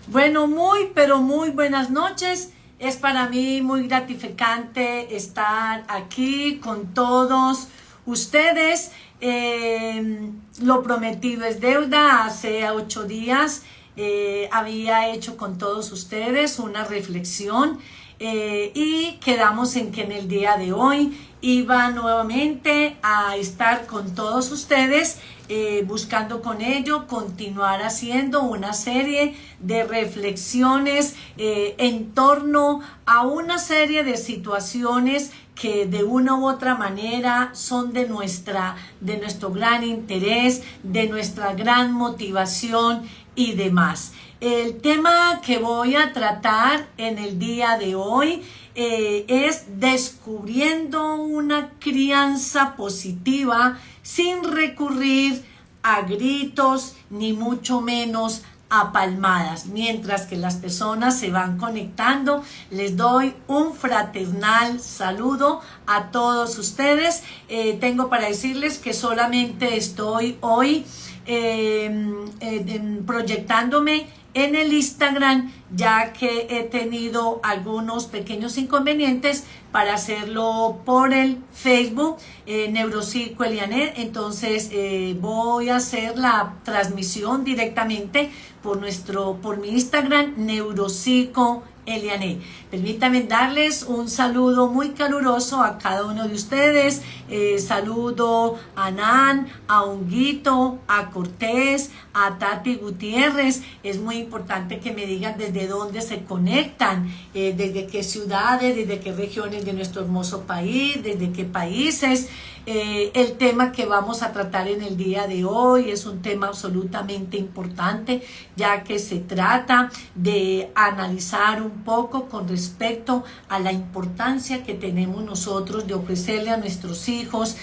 Bueno, pero muy buenas noches. Es para mí muy gratificante estar aquí con todos ustedes. Lo prometido es deuda. Hace 8 días había hecho con todos ustedes una reflexión y quedamos en que en el día de hoy iba nuevamente a estar con todos ustedes, buscando con ello continuar haciendo una serie de reflexiones en torno a una serie de situaciones que de una u otra manera son de nuestro gran interés, de nuestra gran motivación y demás. El tema que voy a tratar en el día de hoy es descubriendo una crianza positiva sin recurrir a gritos ni mucho menos a palmadas. Mientras que las personas se van conectando, les doy un fraternal saludo a todos ustedes. Tengo para decirles que solamente estoy hoy proyectándome en el Instagram, ya que he tenido algunos pequeños inconvenientes para hacerlo por el Facebook, Neuropsico Elianet. Entonces voy a hacer la transmisión directamente por mi Instagram, Neuropsico Elianet. Permítanme darles un saludo muy caluroso a cada uno de ustedes. Saludo a Nan, a Honguito, a Cortés, a Tati Gutiérrez. Es muy importante que me digan desde dónde se conectan, desde qué ciudades, desde qué regiones de nuestro hermoso país, desde qué países. El tema que vamos a tratar en el día de hoy es un tema absolutamente importante, ya que se trata de analizar un poco con respecto a la importancia que tenemos nosotros de ofrecerle a nuestros hijos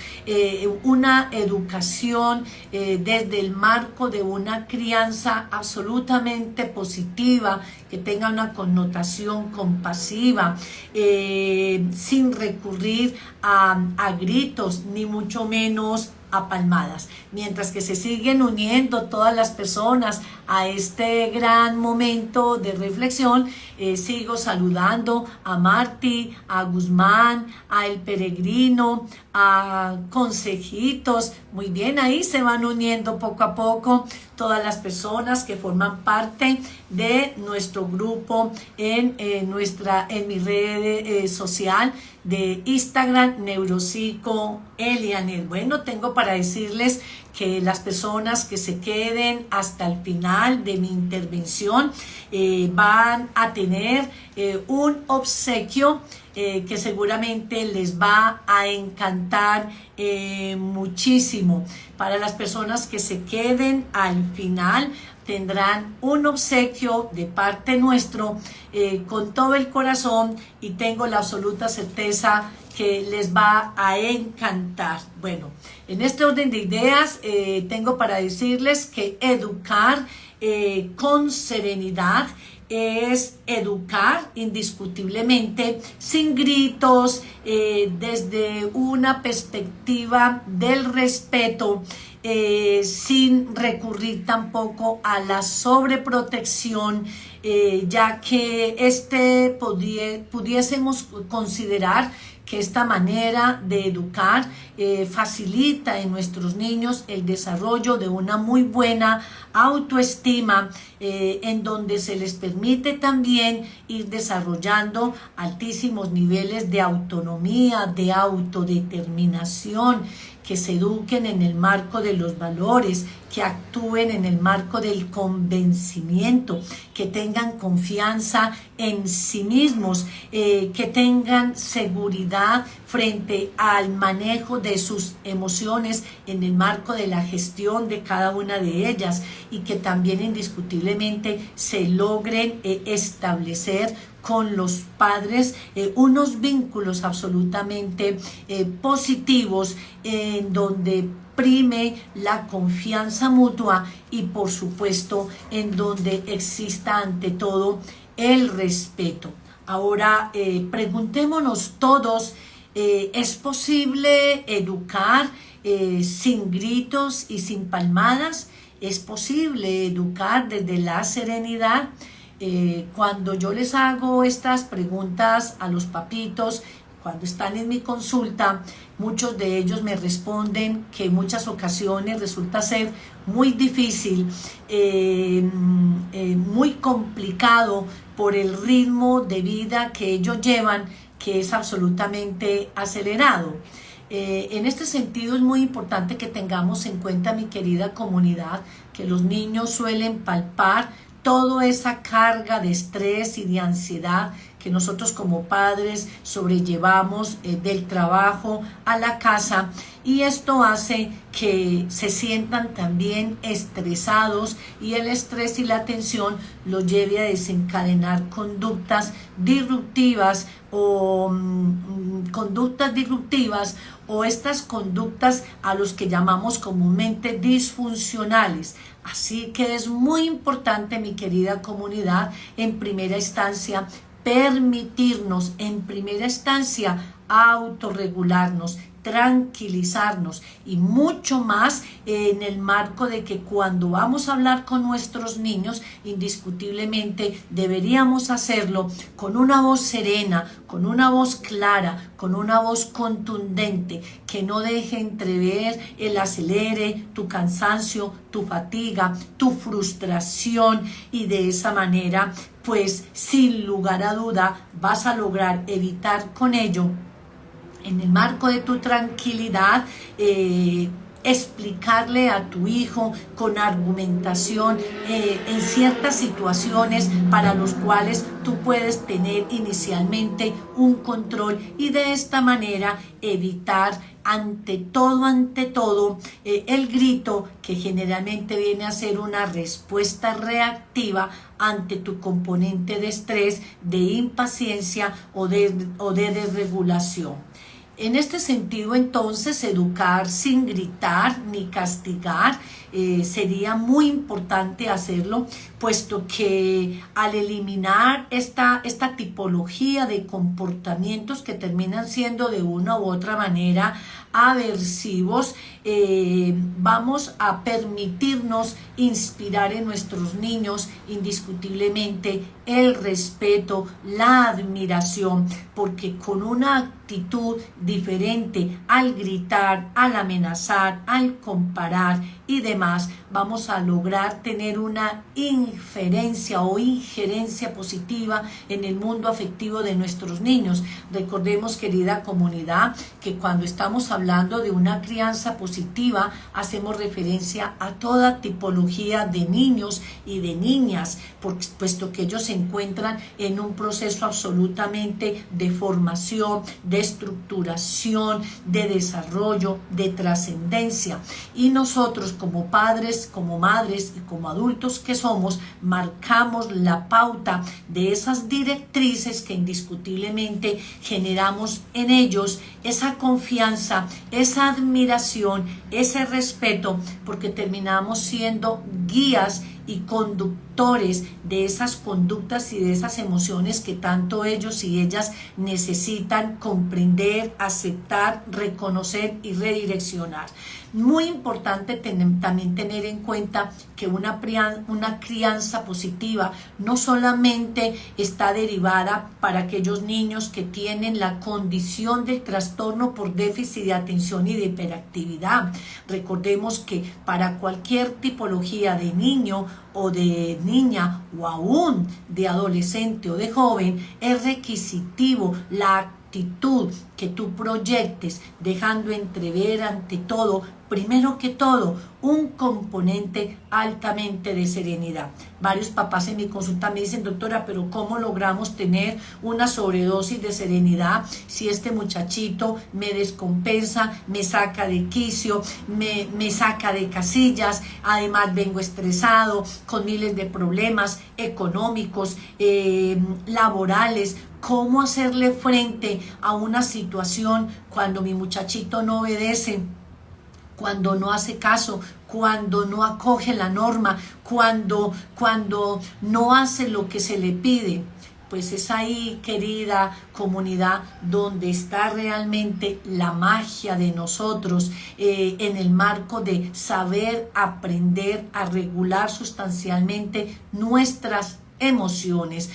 una educación desde el marco de una crianza absolutamente positiva, que tenga una connotación compasiva, sin recurrir a gritos, ni mucho menos a palmadas. Mientras que se siguen uniendo todas las personas a este gran momento de reflexión, sigo saludando a Marti, a Guzmán, a El Peregrino, a Consejitos. Muy bien, ahí se van uniendo poco a poco todas las personas que forman parte de nuestro grupo en mi red social de Instagram, Neuropsico Elianet. Bueno, tengo para decirles que las personas que se queden hasta el final de mi intervención van a tener un obsequio que seguramente les va a encantar muchísimo. Para las personas que se queden al final, tendrán un obsequio de parte nuestro con todo el corazón, y tengo la absoluta certeza que les va a encantar. Bueno, en este orden de ideas tengo para decirles que educar con serenidad es educar indiscutiblemente sin gritos, desde una perspectiva del respeto, sin recurrir tampoco a la sobreprotección, ya que pudiésemos considerar que esta manera de educar facilita en nuestros niños el desarrollo de una muy buena autoestima, en donde se les permite también ir desarrollando altísimos niveles de autonomía, de autodeterminación, que se eduquen en el marco de los valores, que actúen en el marco del convencimiento, que tengan confianza en sí mismos, que tengan seguridad frente al manejo de sus emociones en el marco de la gestión de cada una de ellas, y que también indiscutiblemente se logren establecer con los padres unos vínculos absolutamente positivos, en donde prime la confianza mutua y por supuesto en donde exista ante todo el respeto. Ahora preguntémonos todos, ¿es posible educar sin gritos y sin palmadas? ¿Es posible educar desde la serenidad? Cuando yo les hago estas preguntas a los papitos, cuando están en mi consulta, muchos de ellos me responden que en muchas ocasiones resulta ser muy difícil, muy complicado por el ritmo de vida que ellos llevan, que es absolutamente acelerado. En este sentido es muy importante que tengamos en cuenta, mi querida comunidad, que los niños suelen palpar toda esa carga de estrés y de ansiedad que nosotros como padres sobrellevamos del trabajo a la casa, y esto hace que se sientan también estresados, y el estrés y la tensión los lleve a desencadenar conductas disruptivas o estas conductas a los que llamamos comúnmente disfuncionales. Así que es muy importante, mi querida comunidad, en primera instancia, permitirnos, en primera instancia, autorregularnos, tranquilizarnos, y mucho más en el marco de que cuando vamos a hablar con nuestros niños, indiscutiblemente deberíamos hacerlo con una voz serena, con una voz clara, con una voz contundente, que no deje entrever el acelere, tu cansancio, tu fatiga, tu frustración, y de esa manera, pues sin lugar a duda, vas a lograr evitar con ello, en el marco de tu tranquilidad, explicarle a tu hijo con argumentación en ciertas situaciones para los cuales tú puedes tener inicialmente un control, y de esta manera evitar ante todo el grito, que generalmente viene a ser una respuesta reactiva ante tu componente de estrés, de impaciencia o de desregulación. En este sentido, entonces, educar sin gritar ni castigar sería muy importante hacerlo, puesto que al eliminar esta tipología de comportamientos que terminan siendo de una u otra manera aversivos, vamos a permitirnos inspirar en nuestros niños indiscutiblemente el respeto, la admiración, porque con una actitud diferente al gritar, al amenazar, al comparar y demás, vamos a lograr tener una inferencia o injerencia positiva en el mundo afectivo de nuestros niños. Recordemos, querida comunidad, que cuando estamos hablando de una crianza positiva, hacemos referencia a toda tipología de niños y de niñas, puesto que ellos se encuentran en un proceso absolutamente de formación, de estructuración, de desarrollo, de trascendencia, y nosotros como padres, como madres y como adultos que somos, marcamos la pauta de esas directrices que indiscutiblemente generamos en ellos esa confianza, esa admiración, ese respeto, porque terminamos siendo guías y conductores de esas conductas y de esas emociones que tanto ellos y ellas necesitan comprender, aceptar, reconocer y redireccionar. Muy importante también tener en cuenta que una crianza positiva no solamente está derivada para aquellos niños que tienen la condición del trastorno por déficit de atención y de hiperactividad. Recordemos que para cualquier tipología de niño o de niña, o aún de adolescente o de joven, es requisitivo la actitud que tú proyectes, dejando entrever ante todo, primero que todo, un componente altamente de serenidad. Varios papás en mi consulta me dicen: doctora, pero ¿cómo logramos tener una sobredosis de serenidad si este muchachito me descompensa, me saca de quicio, me saca de casillas? Además vengo estresado, con miles de problemas económicos, laborales. ¿Cómo hacerle frente a una situación cuando mi muchachito no obedece, cuando no hace caso, cuando no acoge la norma, cuando no hace lo que se le pide? Pues es ahí, querida comunidad, donde está realmente la magia de nosotros, en el marco de saber aprender a regular sustancialmente nuestras emociones,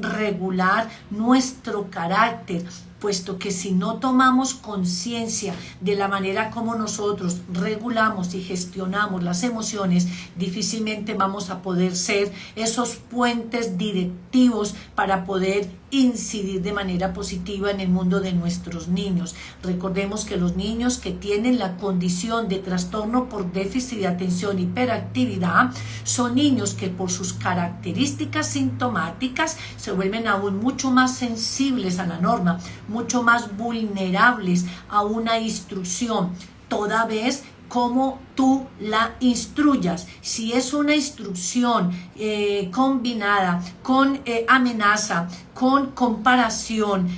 regular nuestro carácter, puesto que si no tomamos conciencia de la manera como nosotros regulamos y gestionamos las emociones, difícilmente vamos a poder ser esos puentes directivos para poder incidir de manera positiva en el mundo de nuestros niños. Recordemos que los niños que tienen la condición de trastorno por déficit de atención, hiperactividad, son niños que por sus características sintomáticas se vuelven aún mucho más sensibles a la norma, mucho más vulnerables a una instrucción, toda vez como tú la instruyas. Si es una instrucción combinada con amenaza, con comparación,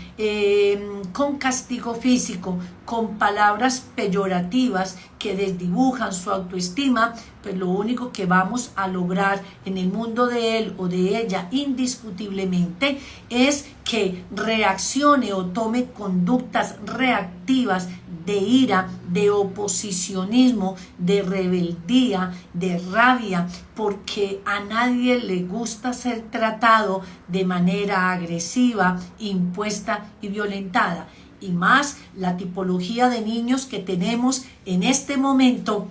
con castigo físico, con palabras peyorativas que desdibujan su autoestima, pues lo único que vamos a lograr en el mundo de él o de ella indiscutiblemente es que reaccione o tome conductas reactivas de ira, de oposicionismo, de rebeldía, de rabia, porque a nadie le gusta ser tratado de manera agresiva, impuesta y violentada. Y más la tipología de niños que tenemos en este momento,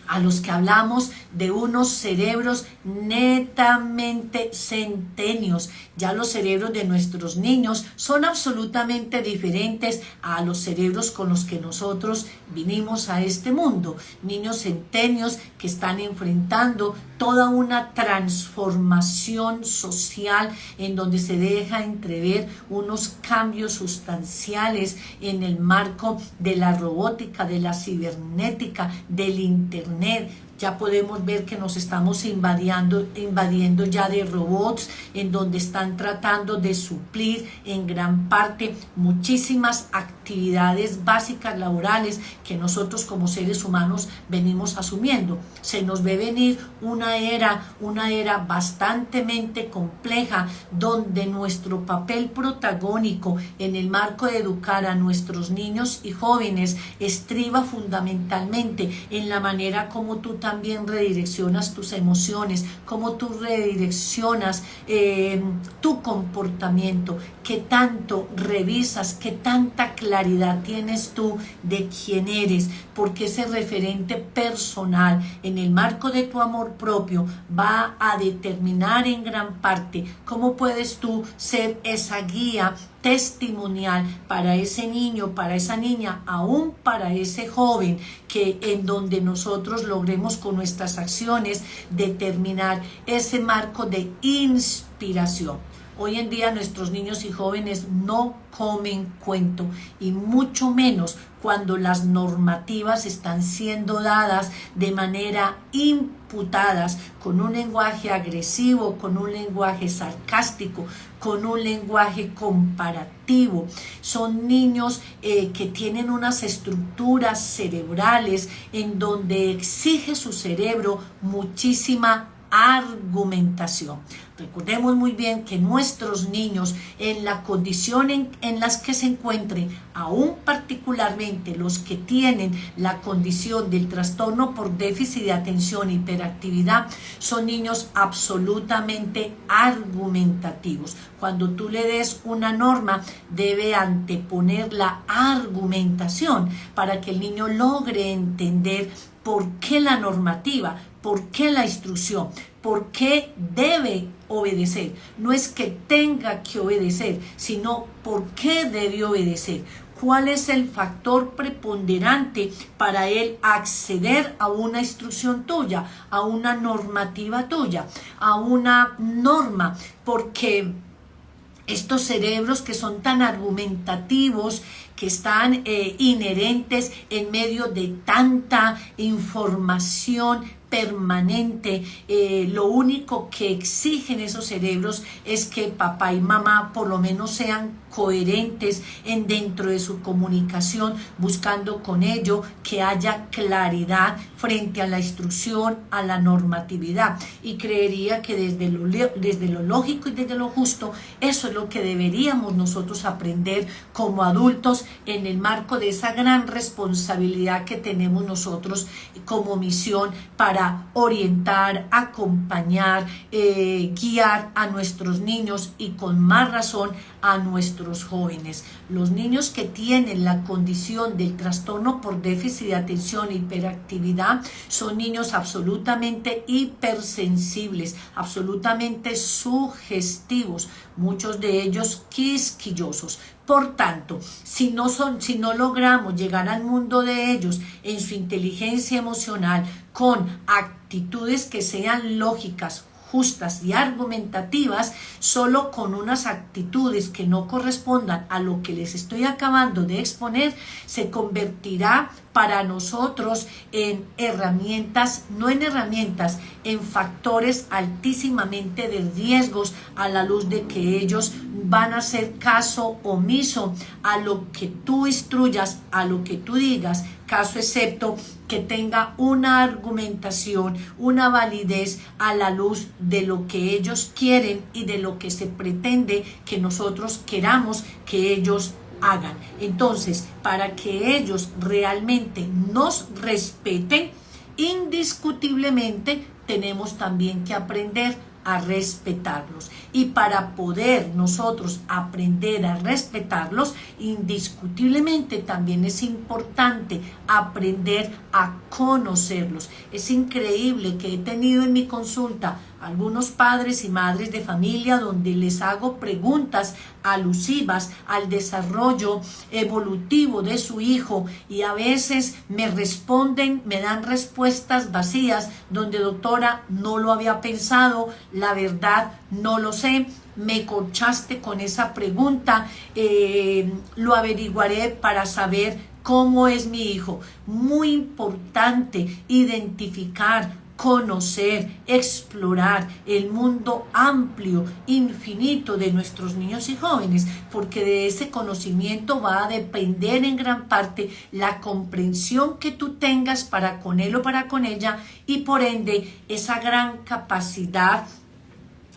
a los que hablamos de unos cerebros netamente centenios. Ya los cerebros de nuestros niños son absolutamente diferentes a los cerebros con los que nosotros vinimos a este mundo. Niños centenios que están enfrentando toda una transformación social en donde se deja entrever unos cambios sustanciales en el marco de la robótica, de la cibernética, del internet. Ya podemos ver que nos estamos invadiendo ya de robots, en donde están tratando de suplir en gran parte muchísimas actividades básicas laborales que nosotros como seres humanos venimos asumiendo. Se nos ve venir una era bastante compleja, donde nuestro papel protagónico en el marco de educar a nuestros niños y jóvenes estriba fundamentalmente en la manera como tú también redireccionas tus emociones, cómo tú redireccionas tu comportamiento, qué tanto revisas, qué tanta claridad tienes tú de quién eres, porque ese referente personal en el marco de tu amor propio va a determinar en gran parte cómo puedes tú ser esa guía testimonial para ese niño, para esa niña, aún para ese joven, que en donde nosotros logremos con nuestras acciones determinar ese marco de inspiración. Hoy en día nuestros niños y jóvenes no comen cuento, y mucho menos cuando las normativas están siendo dadas de manera imputadas, con un lenguaje agresivo, con un lenguaje sarcástico, con un lenguaje comparativo. Son niños que tienen unas estructuras cerebrales en donde exige su cerebro muchísima argumentación. Recordemos muy bien que nuestros niños, en la condición en las que se encuentren, aún particularmente los que tienen la condición del trastorno por déficit de atención e hiperactividad, son niños absolutamente argumentativos. Cuando tú le des una norma, debe anteponer la argumentación para que el niño logre entender por qué la normativa, por qué la instrucción, por qué debe obedecer. No es que tenga que obedecer, sino por qué debe obedecer. ¿Cuál es el factor preponderante para él acceder a una instrucción tuya, a una normativa tuya, a una norma? Porque estos cerebros que son tan argumentativos, que están inherentes en medio de tanta información permanente, lo único que exigen esos cerebros es que papá y mamá por lo menos sean coherentes dentro de su comunicación, buscando con ello que haya claridad frente a la instrucción, a la normatividad. Y creería que desde lo lógico y desde lo justo, eso es lo que deberíamos nosotros aprender como adultos en el marco de esa gran responsabilidad que tenemos nosotros como misión para para orientar, acompañar, guiar a nuestros niños y con más razón a nuestros jóvenes. Los niños que tienen la condición del trastorno por déficit de atención e hiperactividad son niños absolutamente hipersensibles, absolutamente sugestivos, muchos de ellos quisquillosos. Por tanto, si no logramos llegar al mundo de ellos en su inteligencia emocional con actitudes que sean lógicas, justas y argumentativas, solo con unas actitudes que no correspondan a lo que les estoy acabando de exponer, se convertirá para nosotros en herramientas, no en herramientas, en factores altísimamente de riesgos a la luz de que ellos van a hacer caso omiso a lo que tú instruyas, a lo que tú digas, caso excepto que tenga una argumentación, una validez a la luz de lo que ellos quieren y de lo que se pretende que nosotros queramos que ellos hagan. Entonces, para que ellos realmente nos respeten, indiscutiblemente tenemos también que aprender a respetarlos. Y para poder nosotros aprender a respetarlos, indiscutiblemente también es importante aprender a conocerlos. Es increíble que he tenido en mi consulta algunos padres y madres de familia donde les hago preguntas alusivas al desarrollo evolutivo de su hijo y a veces me responden, me dan respuestas vacías donde doctora no lo había pensado, la verdad no lo sé, me corchaste con esa pregunta, lo averiguaré para saber cómo es mi hijo. Muy importante identificar, conocer, explorar el mundo amplio, infinito de nuestros niños y jóvenes, porque de ese conocimiento va a depender en gran parte la comprensión que tú tengas para con él o para con ella y por ende esa gran capacidad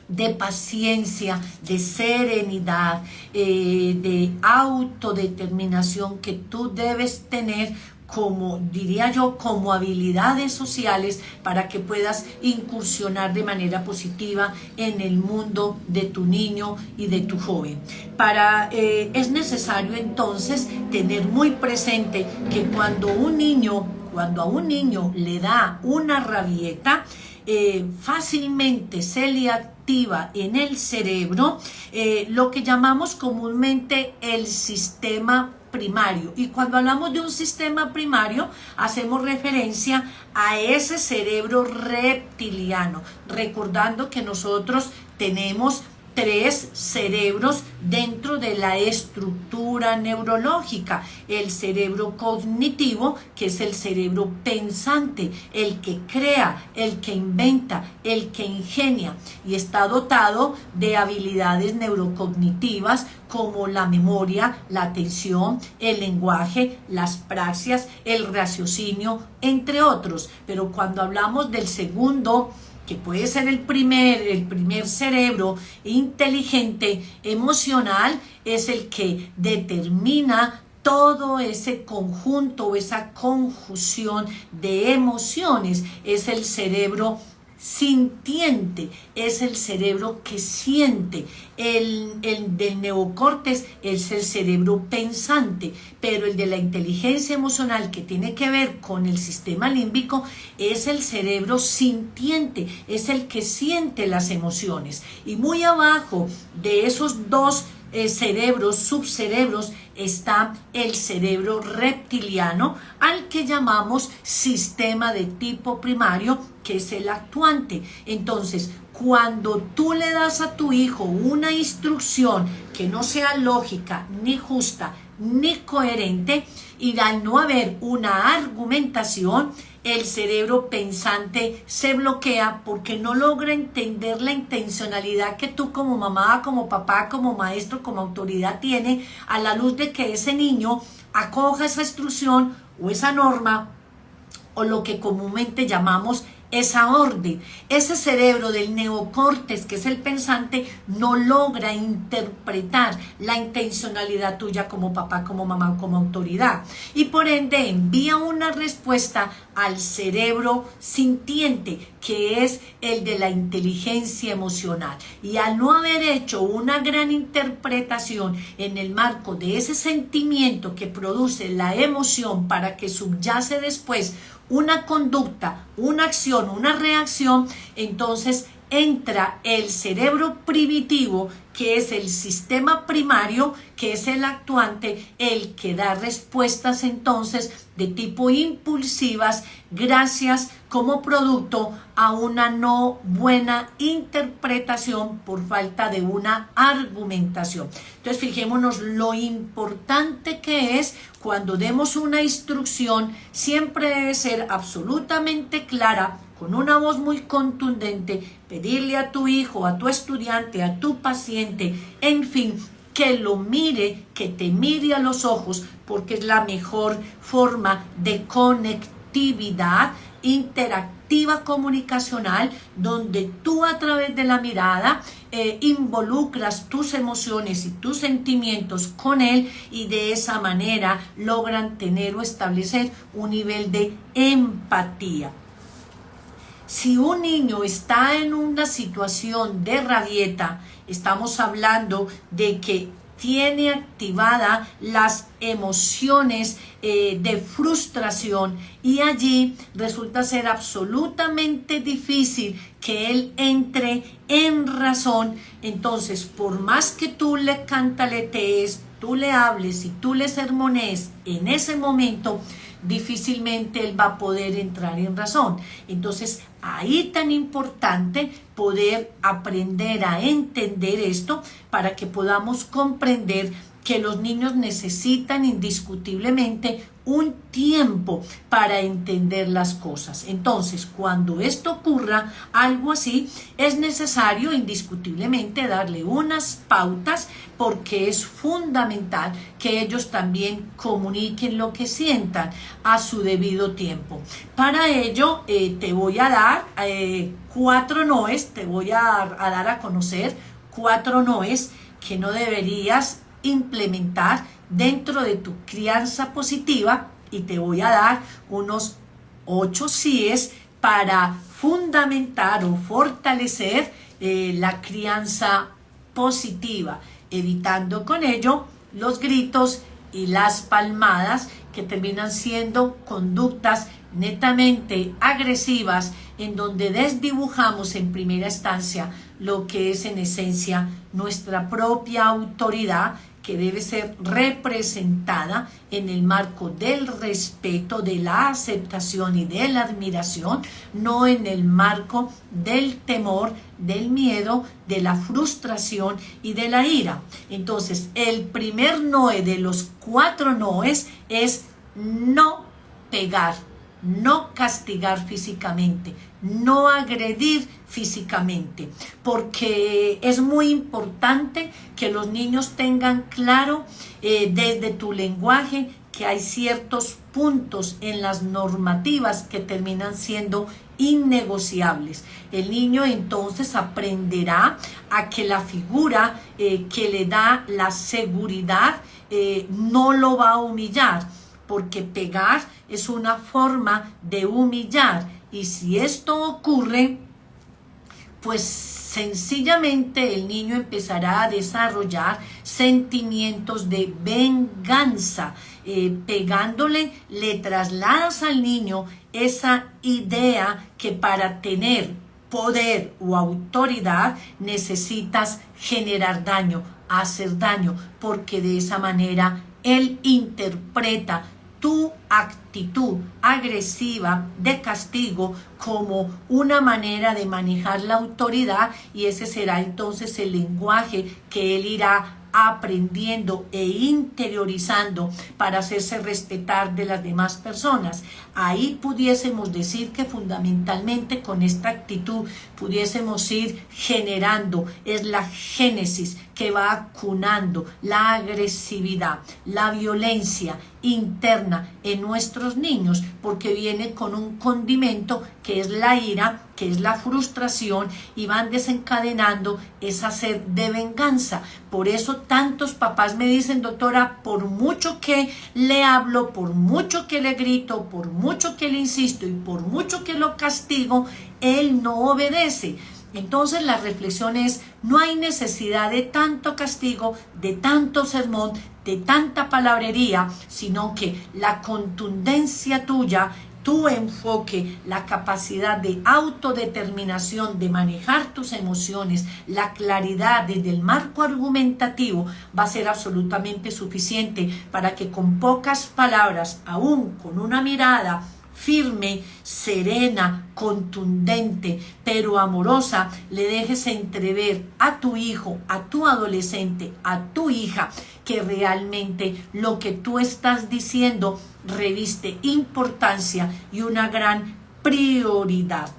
de paciencia, de serenidad, de autodeterminación que tú debes tener como, diría yo, como habilidades sociales para que puedas incursionar de manera positiva en el mundo de tu niño y de tu joven. Es necesario entonces tener muy presente que cuando a un niño le da una rabieta, fácilmente se le activa en el cerebro lo que llamamos comúnmente el sistema primario. Y cuando hablamos de un sistema primario, hacemos referencia a ese cerebro reptiliano, recordando que nosotros tenemos 3 cerebros dentro de la estructura neurológica. El cerebro cognitivo, que es el cerebro pensante, el que crea, el que inventa, el que ingenia y está dotado de habilidades neurocognitivas como la memoria, la atención, el lenguaje, las praxias, el raciocinio, entre otros. Pero cuando hablamos del segundo, que puede ser el primer cerebro inteligente, emocional, es el que determina todo ese conjunto o esa conjunción de emociones. Es el cerebro sintiente, es el cerebro que siente. El del neocórtex es el cerebro pensante, pero el de la inteligencia emocional, que tiene que ver con el sistema límbico, es el cerebro sintiente, es el que siente las emociones. Y muy abajo de esos dos cerebros, subcerebros, está el cerebro reptiliano, al que llamamos sistema de tipo primario, que es el actuante. Entonces, cuando tú le das a tu hijo una instrucción que no sea lógica, ni justa, ni coherente, y al no haber una argumentación, el cerebro pensante se bloquea porque no logra entender la intencionalidad que tú como mamá, como papá, como maestro, como autoridad tiene a la luz de que ese niño acoja esa instrucción o esa norma o lo que comúnmente llamamos esa orden. Ese cerebro del neocórtex, que es el pensante, no logra interpretar la intencionalidad tuya como papá, como mamá, como autoridad. Y por ende envía una respuesta al cerebro sintiente, que es el de la inteligencia emocional. Y al no haber hecho una gran interpretación en el marco de ese sentimiento que produce la emoción para que subyace después una conducta, una acción, una reacción, entonces entra el cerebro primitivo, que es el sistema primario, que es el actuante, el que da respuestas entonces de tipo impulsivas, gracias como producto a una no buena interpretación por falta de una argumentación. Entonces fijémonos lo importante que es cuando demos una instrucción, siempre debe ser absolutamente clara, con una voz muy contundente, pedirle a tu hijo, a tu estudiante, a tu paciente, en fin, que lo mire, que te mire a los ojos, porque es la mejor forma de conectividad interactiva comunicacional, donde tú a través de la mirada involucras tus emociones y tus sentimientos con él, y de esa manera logran tener o establecer un nivel de empatía. Si un niño está en una situación de rabieta, estamos hablando de que tiene activada las emociones de frustración, y allí resulta ser absolutamente difícil que él entre en razón. Entonces, por más que tú le cantaletees, tú le hables y tú le sermonees en ese momento, difícilmente él va a poder entrar en razón. Entonces, ahí tan importante poder aprender a entender esto, para que podamos comprender que los niños necesitan indiscutiblemente un tiempo para entender las cosas. Entonces, cuando esto ocurra, algo así, es necesario indiscutiblemente darle unas pautas, porque es fundamental que ellos también comuniquen lo que sientan a su debido tiempo. Para ello, te voy a dar 4 noes, te voy a dar a conocer 4 noes que no deberías implementar dentro de tu crianza positiva, y te voy a dar unos 8 síes para fundamentar o fortalecer la crianza positiva, evitando con ello los gritos y las palmadas, que terminan siendo conductas netamente agresivas, en donde desdibujamos en primera instancia lo que es en esencia nuestra propia autoridad, que debe ser representada en el marco del respeto, de la aceptación y de la admiración, no en el marco del temor, del miedo, de la frustración y de la ira. Entonces, el primer noe de los 4 noes es no pegar, no castigar físicamente, no agredir físicamente, porque es muy importante que los niños tengan claro desde tu lenguaje que hay ciertos puntos en las normativas que terminan siendo innegociables. El niño entonces aprenderá a que la figura que le da la seguridad no lo va a humillar, porque pegar es una forma de humillar, y si esto ocurre, pues sencillamente el niño empezará a desarrollar sentimientos de venganza. Pegándole, le trasladas al niño esa idea que para tener poder o autoridad necesitas generar daño, hacer daño, porque de esa manera él interpreta tu actitud agresiva de castigo como una manera de manejar la autoridad, y ese será entonces el lenguaje que él irá aprendiendo e interiorizando para hacerse respetar de las demás personas. Ahí pudiésemos decir que fundamentalmente con esta actitud pudiésemos ir generando, es la génesis que va acunando la agresividad, la violencia interna en nuestros niños, porque viene con un condimento que es la ira, que es la frustración, y van desencadenando esa sed de venganza. Por eso tantos papás me dicen: doctora, por mucho que le hablo, por mucho que le grito, por mucho que le insisto y por mucho que lo castigo, él no obedece. Entonces la reflexión es: no hay necesidad de tanto castigo, de tanto sermón, de tanta palabrería, sino que la contundencia tuya, tu enfoque, la capacidad de autodeterminación, de manejar tus emociones, la claridad desde el marco argumentativo va a ser absolutamente suficiente para que con pocas palabras, aún con una mirada firme, serena, contundente, pero amorosa, le dejes entrever a tu hijo, a tu adolescente, a tu hija, que realmente lo que tú estás diciendo reviste importancia y una gran prioridad.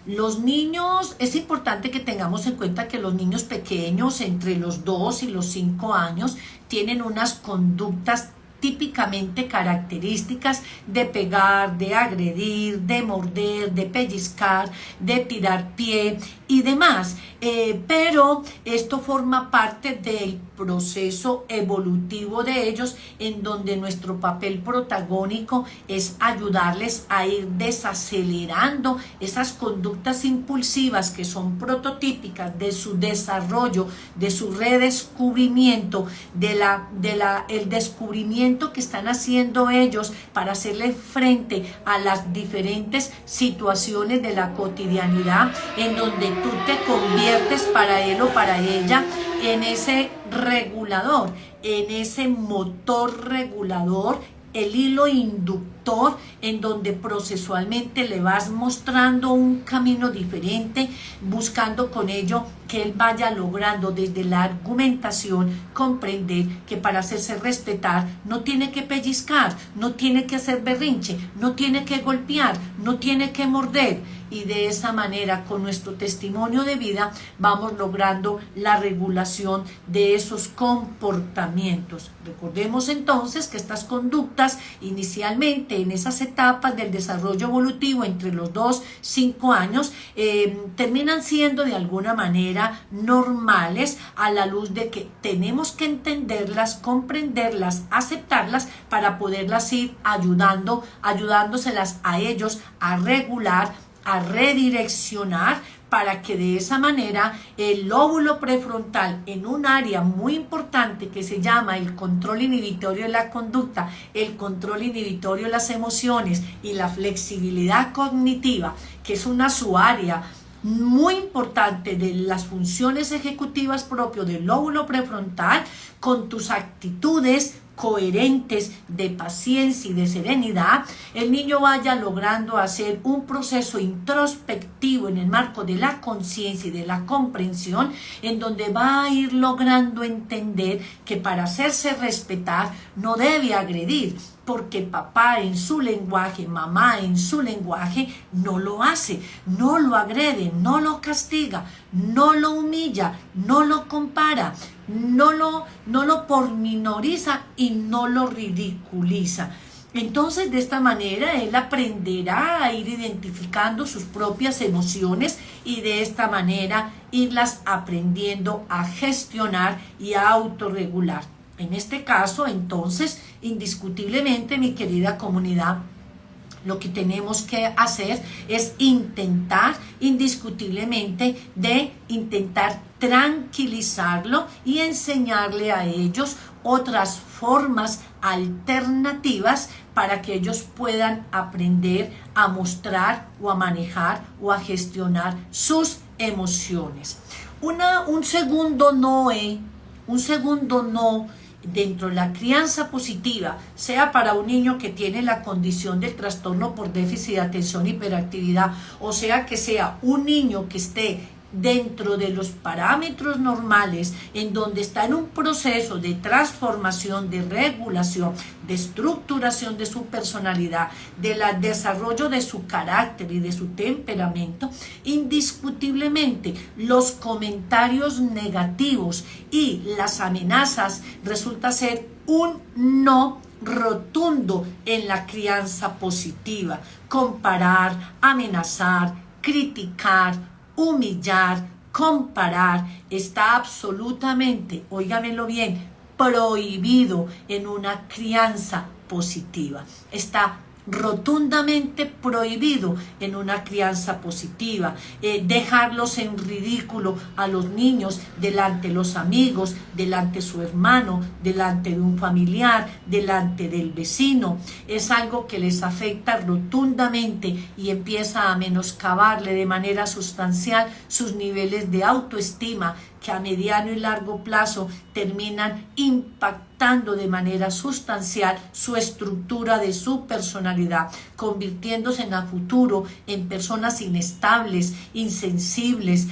Los niños, es importante que tengamos en cuenta que los niños pequeños, entre los 2 y los 5 años, tienen unas conductas típicamente características de pegar, de agredir, de morder, de pellizcar, de tirar pie y demás. Pero esto forma parte del proceso evolutivo de ellos, en donde nuestro papel protagónico es ayudarles a ir desacelerando esas conductas impulsivas que son prototípicas de su desarrollo, de su redescubrimiento, el descubrimiento que están haciendo ellos para hacerle frente a las diferentes situaciones de la cotidianidad, en donde tú te conviertes para él o para ella en ese regulador, en ese motor regulador, el hilo inductor, en donde procesualmente le vas mostrando un camino diferente, buscando con ello que él vaya logrando desde la argumentación comprender que para hacerse respetar no tiene que pellizcar, no tiene que hacer berrinche, no tiene que golpear, no tiene que morder. Y de esa manera, con nuestro testimonio de vida, vamos logrando la regulación de esos comportamientos. Recordemos entonces que estas conductas, inicialmente en esas etapas del desarrollo evolutivo entre los 2 y 5 años, terminan siendo de alguna manera normales, a la luz de que tenemos que entenderlas, comprenderlas, aceptarlas para poderlas ir ayudándoselas a ellos a regular, a redireccionar, para que de esa manera el lóbulo prefrontal, en un área muy importante que se llama el control inhibitorio de la conducta, el control inhibitorio de las emociones y la flexibilidad cognitiva, que es una subárea muy importante de las funciones ejecutivas propias del lóbulo prefrontal, con tus actitudes coherentes de paciencia y de serenidad, el niño vaya logrando hacer un proceso introspectivo en el marco de la conciencia y de la comprensión, en donde va a ir logrando entender que para hacerse respetar no debe agredir, porque papá en su lenguaje, mamá en su lenguaje no lo hace, no lo agrede, no lo castiga, no lo humilla, no lo compara, no lo pormenoriza y no lo ridiculiza. Entonces, de esta manera, él aprenderá a ir identificando sus propias emociones y de esta manera irlas aprendiendo a gestionar y a autorregular. En este caso, entonces, indiscutiblemente, mi querida comunidad, lo que tenemos que hacer es intentar, indiscutiblemente, intentar tranquilizarlo y enseñarle a ellos otras formas alternativas para que ellos puedan aprender a mostrar o a manejar o a gestionar sus emociones. Un segundo no dentro de la crianza positiva, sea para un niño que tiene la condición del trastorno por déficit de atención e hiperactividad, o sea que sea un niño que esté dentro de los parámetros normales, en donde está en un proceso de transformación, de regulación, de estructuración de su personalidad, del desarrollo de su carácter y de su temperamento, indiscutiblemente los comentarios negativos y las amenazas resulta ser un no rotundo en la crianza positiva. Comparar, amenazar, criticar, humillar, comparar, está absolutamente, óigamelo bien, prohibido en una crianza positiva. Está rotundamente prohibido en una crianza positiva. Dejarlos en ridículo a los niños delante de los amigos, delante de su hermano, delante de un familiar, delante del vecino, es algo que les afecta rotundamente y empieza a menoscabarle de manera sustancial sus niveles de autoestima, que a mediano y largo plazo terminan impactando de manera sustancial su estructura de su personalidad, convirtiéndose en a futuro en personas inestables, insensibles,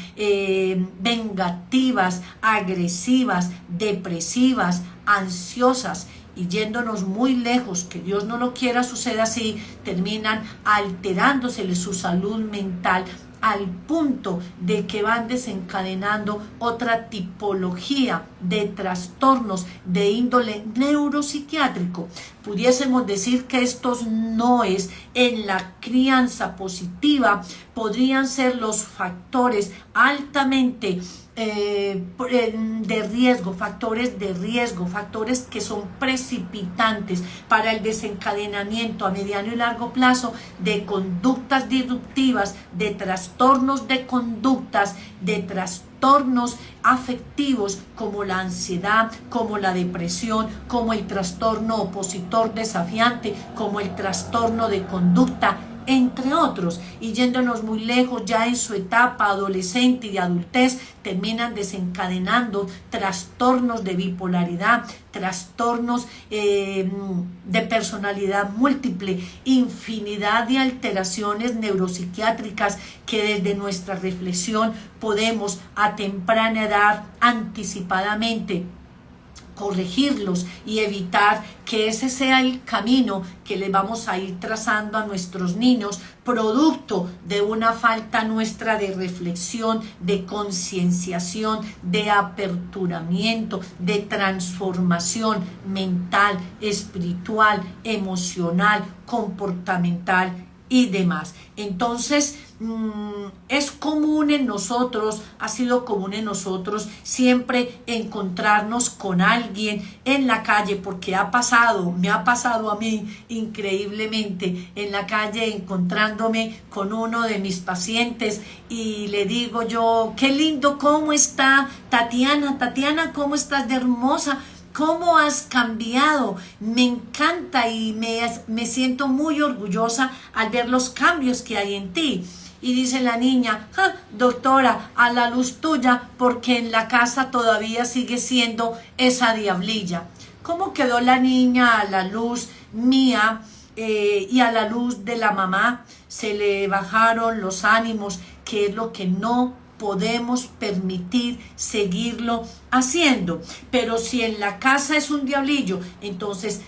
vengativas, agresivas, depresivas, ansiosas. Y yéndonos muy lejos, que Dios no lo quiera suceda así, terminan alterándosele su salud mental, al punto de que van desencadenando otra tipología de trastornos de índole neuropsiquiátrico. Pudiésemos decir que estos noes en la crianza positiva podrían ser los factores altamente de riesgo, factores que son precipitantes para el desencadenamiento a mediano y largo plazo de conductas disruptivas, de trastornos de conductas, de trastornos afectivos como la ansiedad, como la depresión, como el trastorno opositor desafiante, como el trastorno de conducta, entre otros. Y yéndonos muy lejos, ya en su etapa adolescente y de adultez, terminan desencadenando trastornos de bipolaridad, trastornos de personalidad múltiple, infinidad de alteraciones neuropsiquiátricas que desde nuestra reflexión podemos a temprana edad anticipadamente corregirlos y evitar que ese sea el camino que le vamos a ir trazando a nuestros niños, producto de una falta nuestra de reflexión, de concienciación, de aperturamiento, de transformación mental, espiritual, emocional, comportamental y demás. Entonces, es común en nosotros, ha sido común en nosotros siempre encontrarnos con alguien en la calle, porque me ha pasado a mí increíblemente en la calle, encontrándome con uno de mis pacientes y le digo yo, qué lindo, ¿cómo está Tatiana? Tatiana, ¿cómo estás de hermosa? ¿Cómo has cambiado? Me encanta y me siento muy orgullosa al ver los cambios que hay en ti. Y dice la niña, doctora, a la luz tuya, porque en la casa todavía sigue siendo esa diablilla. ¿Cómo quedó la niña a la luz mía y a la luz de la mamá? Se le bajaron los ánimos, que es lo que no podemos permitir seguirlo haciendo. Pero si en la casa es un diablillo, entonces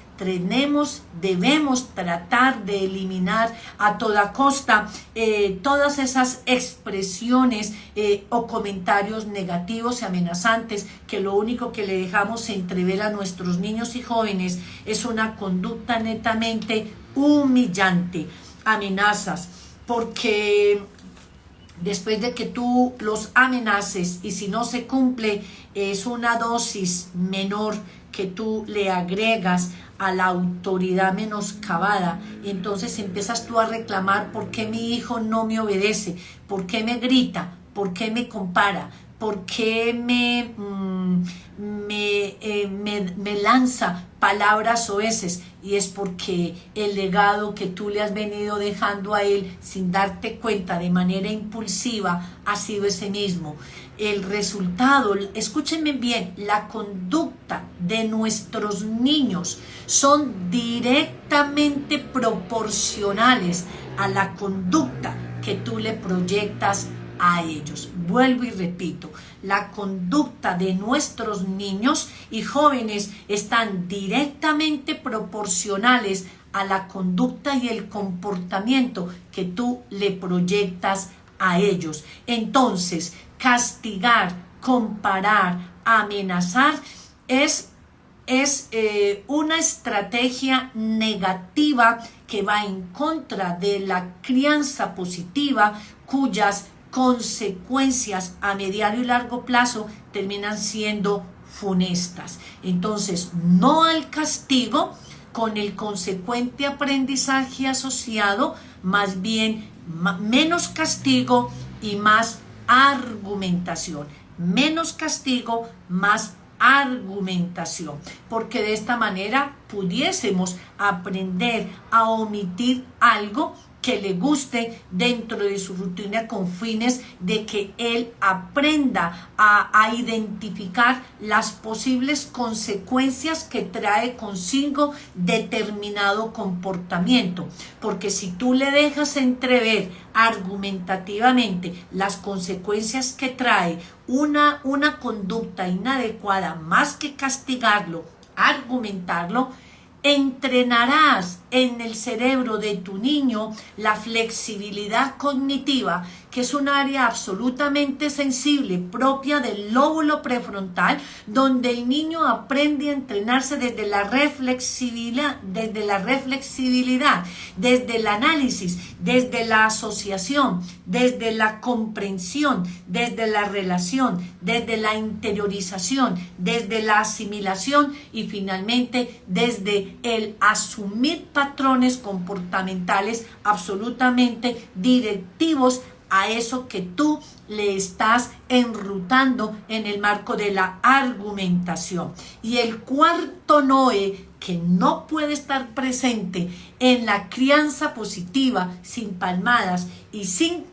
debemos tratar de eliminar a toda costa todas esas expresiones o comentarios negativos y amenazantes, que lo único que le dejamos entrever a nuestros niños y jóvenes es una conducta netamente humillante. Amenazas, porque después de que tú los amenaces y si no se cumple, es una dosis menor que tú le agregas a la autoridad menoscabada. Entonces empiezas tú a reclamar: ¿por qué mi hijo no me obedece? ¿Por qué me grita? ¿Por qué me compara? ¿Por qué me lanza palabras soeces? Y es porque el legado que tú le has venido dejando a él sin darte cuenta, de manera impulsiva, ha sido ese mismo. El resultado, escúchenme bien, la conducta de nuestros niños son directamente proporcionales a la conducta que tú le proyectas a ellos. Vuelvo y repito, la conducta de nuestros niños y jóvenes están directamente proporcionales a la conducta y el comportamiento que tú le proyectas a ellos. Entonces, castigar, comparar, amenazar es una estrategia negativa que va en contra de la crianza positiva, cuyas consecuencias a mediano y largo plazo terminan siendo funestas. Entonces, no al castigo con el consecuente aprendizaje asociado, más bien menos castigo y más argumentación. Menos castigo, más argumentación, porque de esta manera pudiésemos aprender a omitir algo que le guste dentro de su rutina con fines de que él aprenda a identificar las posibles consecuencias que trae consigo determinado comportamiento. Porque si tú le dejas entrever argumentativamente las consecuencias que trae una conducta inadecuada, más que castigarlo, argumentarlo, entrenarás en el cerebro de tu niño la flexibilidad cognitiva, que es un área absolutamente sensible propia del lóbulo prefrontal, donde el niño aprende a entrenarse desde la reflexibilidad, desde el análisis, desde la asociación, desde la comprensión, desde la relación, desde la interiorización, desde la asimilación y finalmente desde el asumir patrones comportamentales absolutamente directivos a eso que tú le estás enrutando en el marco de la argumentación. Y el cuarto Noé que no puede estar presente en la crianza positiva, sin palmadas y sin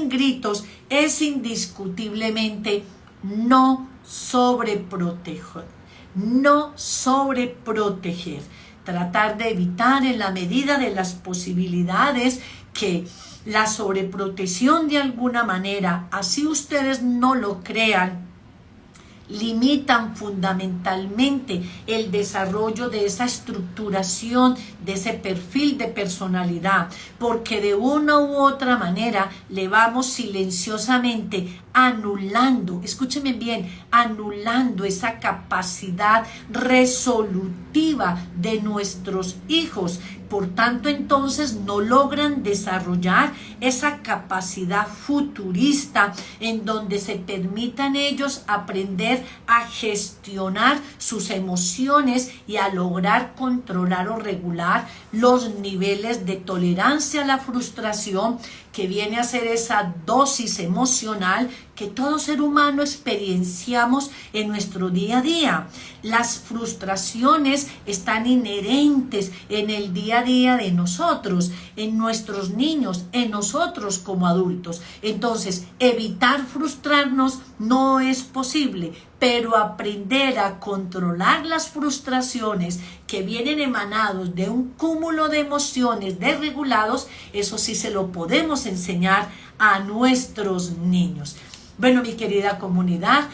gritos, es indiscutiblemente no sobreproteger. No sobreproteger. Tratar de evitar en la medida de las posibilidades que la sobreprotección de alguna manera, así ustedes no lo crean, limitan fundamentalmente el desarrollo de esa estructuración, de ese perfil de personalidad, porque de una u otra manera le vamos silenciosamente anulando, escúchenme bien, anulando esa capacidad resolutiva de nuestros hijos. Por tanto, entonces no logran desarrollar esa capacidad futurista en donde se permitan ellos aprender a gestionar sus emociones y a lograr controlar o regular los niveles de tolerancia a la frustración, que viene a ser esa dosis emocional que todo ser humano experienciamos en nuestro día a día. Las frustraciones están inherentes en el día a día de nosotros, en nuestros niños, en nosotros como adultos. Entonces, evitar frustrarnos no es posible, pero aprender a controlar las frustraciones que vienen emanados de un cúmulo de emociones desregulados, eso sí se lo podemos enseñar a nuestros niños. Bueno, mi querida comunidad,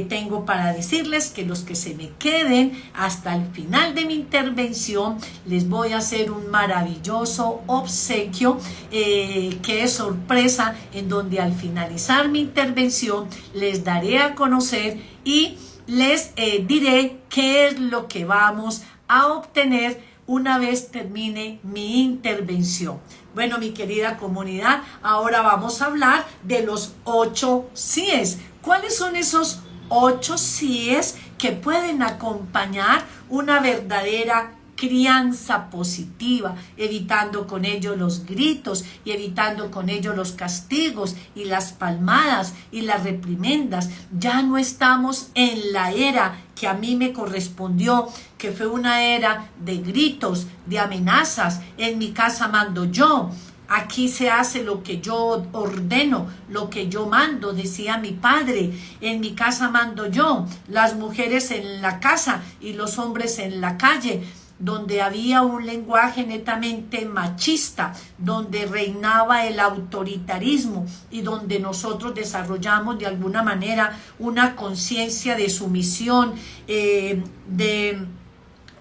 tengo para decirles que los que se me queden hasta el final de mi intervención, les voy a hacer un maravilloso obsequio, que es sorpresa, en donde al finalizar mi intervención les daré a conocer y les diré qué es lo que vamos a obtener una vez termine mi intervención. Bueno, mi querida comunidad, ahora vamos a hablar de los 8 síes. ¿Cuáles son esos 8 síes que pueden acompañar una verdadera crianza positiva, evitando con ello los gritos y evitando con ello los castigos y las palmadas y las reprimendas? Ya no estamos en la era que a mí me correspondió, que fue una era de gritos, de amenazas. En mi casa mando yo. Aquí se hace lo que yo ordeno, lo que yo mando, decía mi padre. En mi casa mando yo, las mujeres en la casa y los hombres en la calle. donde había un lenguaje netamente machista, donde reinaba el autoritarismo y donde nosotros desarrollamos de alguna manera una conciencia de sumisión, de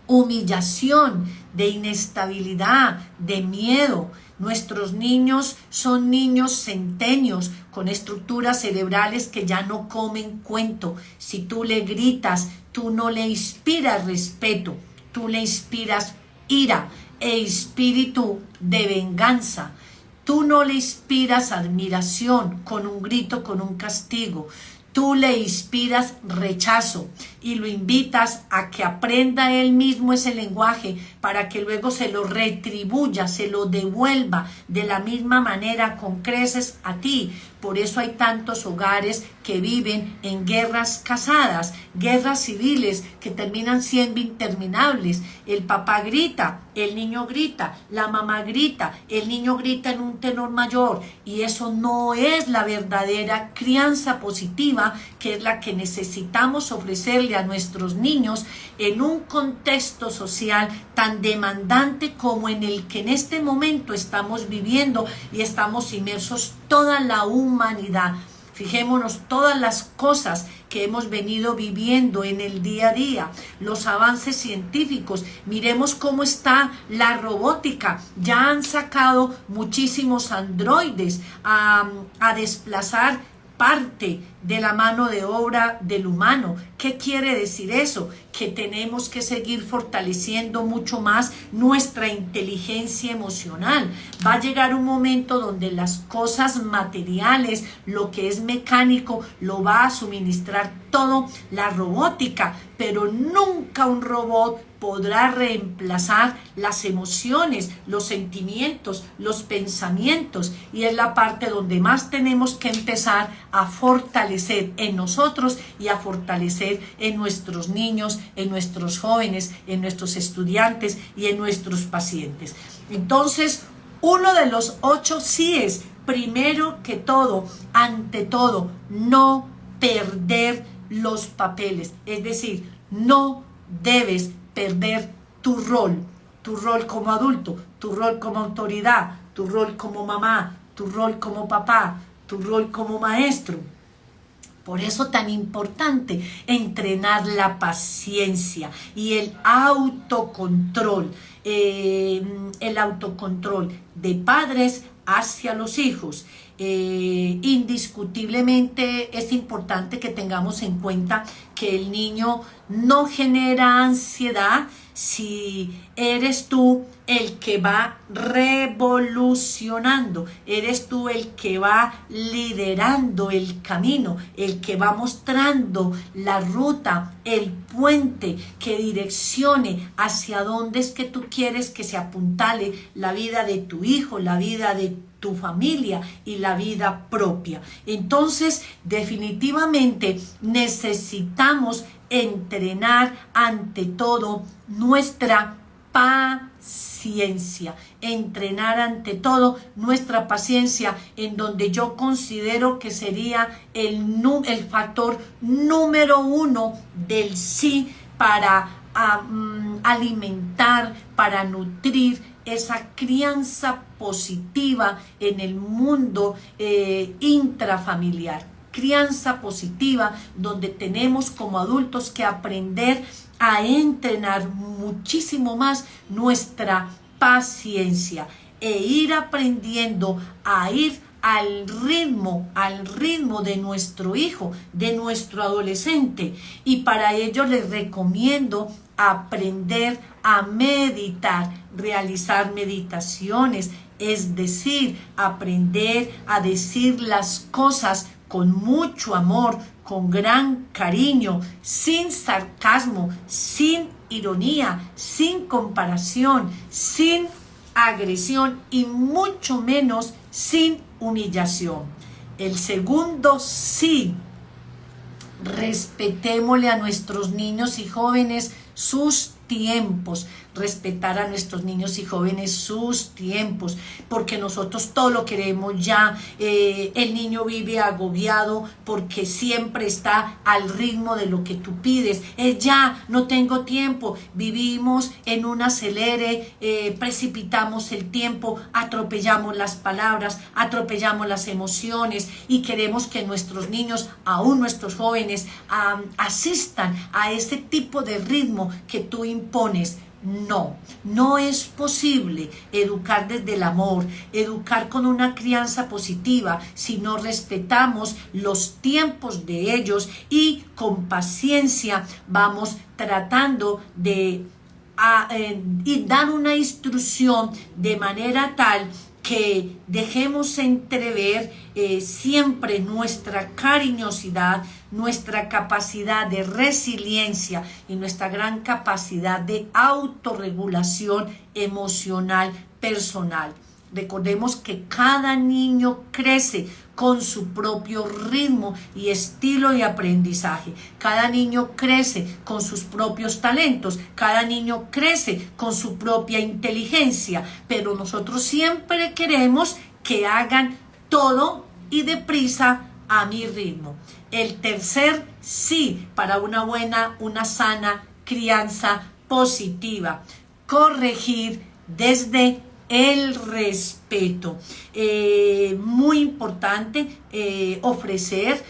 humillación, de inestabilidad, de miedo. Nuestros niños son niños centenios con estructuras cerebrales que ya no comen cuento. Si tú le gritas, tú no le inspiras respeto, tú le inspiras ira e espíritu de venganza. Tú no le inspiras admiración con un grito, con un castigo. Tú le inspiras rechazo y lo invitas a que aprenda él mismo ese lenguaje para que luego se lo retribuya, se lo devuelva de la misma manera con creces a ti. Por eso hay tantos hogares que viven en guerras casadas, guerras civiles que terminan siendo interminables. El papá grita, el niño grita, la mamá grita, el niño grita en un tenor mayor, y eso no es la verdadera crianza positiva, que es la que necesitamos ofrecerle a nuestros niños en un contexto social tan demandante como en el que en este momento estamos viviendo y estamos inmersos toda la humanidad. Fijémonos todas las cosas que hemos venido viviendo en el día a día, los avances científicos. Miremos cómo está la robótica. Ya han sacado muchísimos androides a desplazar parte de la mano de obra del humano. ¿Qué quiere decir eso? Que tenemos que seguir fortaleciendo mucho más nuestra inteligencia emocional. Va a llegar un momento donde las cosas materiales, lo que es mecánico, lo va a suministrar todo la robótica, pero nunca un robot podrá reemplazar las emociones, los sentimientos, los pensamientos, y es la parte donde más tenemos que empezar a fortalecer en nosotros y a fortalecer en nuestros niños, en nuestros jóvenes, en nuestros estudiantes y en nuestros pacientes. Entonces, uno de los 8 síes, primero que todo, ante todo, no perder los papeles, es decir, no debes perder tu rol como adulto, tu rol como autoridad, tu rol como mamá, tu rol como papá, tu rol como maestro. Por eso tan importante entrenar la paciencia y el autocontrol de padres hacia los hijos. Indiscutiblemente es importante que tengamos en cuenta que el niño no genera ansiedad si eres tú el que va revolucionando, eres tú el que va liderando el camino, el que va mostrando la ruta, el puente que direccione hacia dónde es que tú quieres que se apuntale la vida de tu hijo, la vida de tu familia y la vida propia. Entonces, definitivamente necesitamos entrenar ante todo nuestra paciencia, entrenar ante todo nuestra paciencia, en donde yo considero que sería el factor número 1 del sí para alimentar, para nutrir esa crianza positiva en el mundo intrafamiliar. Crianza positiva donde tenemos como adultos que aprender a entrenar muchísimo más nuestra paciencia e ir aprendiendo a ir al ritmo de nuestro hijo, de nuestro adolescente. Y para ello les recomiendo aprender a meditar, realizar meditaciones, es decir, aprender a decir las cosas con mucho amor, con gran cariño, sin sarcasmo, sin ironía, sin comparación, sin agresión y mucho menos sin humillación. El segundo sí, respetémosle a nuestros niños y jóvenes sus tiempos, respetar a nuestros niños y jóvenes sus tiempos, porque nosotros todo lo queremos ya. El niño vive agobiado porque siempre está al ritmo de lo que tú pides. Ya, no tengo tiempo. Vivimos en un acelere, precipitamos el tiempo, atropellamos las palabras, atropellamos las emociones y queremos que nuestros niños, aún nuestros jóvenes, asistan a ese tipo de ritmo que tú impones. No, no es posible educar desde el amor, educar con una crianza positiva si no respetamos los tiempos de ellos y con paciencia vamos tratando de y dar una instrucción de manera tal que dejemos entrever siempre nuestra cariñosidad, nuestra capacidad de resiliencia y nuestra gran capacidad de autorregulación emocional personal. Recordemos que cada niño crece con su propio ritmo y estilo de aprendizaje. Cada niño crece con sus propios talentos. Cada niño crece con su propia inteligencia. Pero nosotros siempre queremos que hagan todo y deprisa a mi ritmo. El tercer sí para una sana crianza positiva. Corregir desde el respeto. Muy importante ofrecer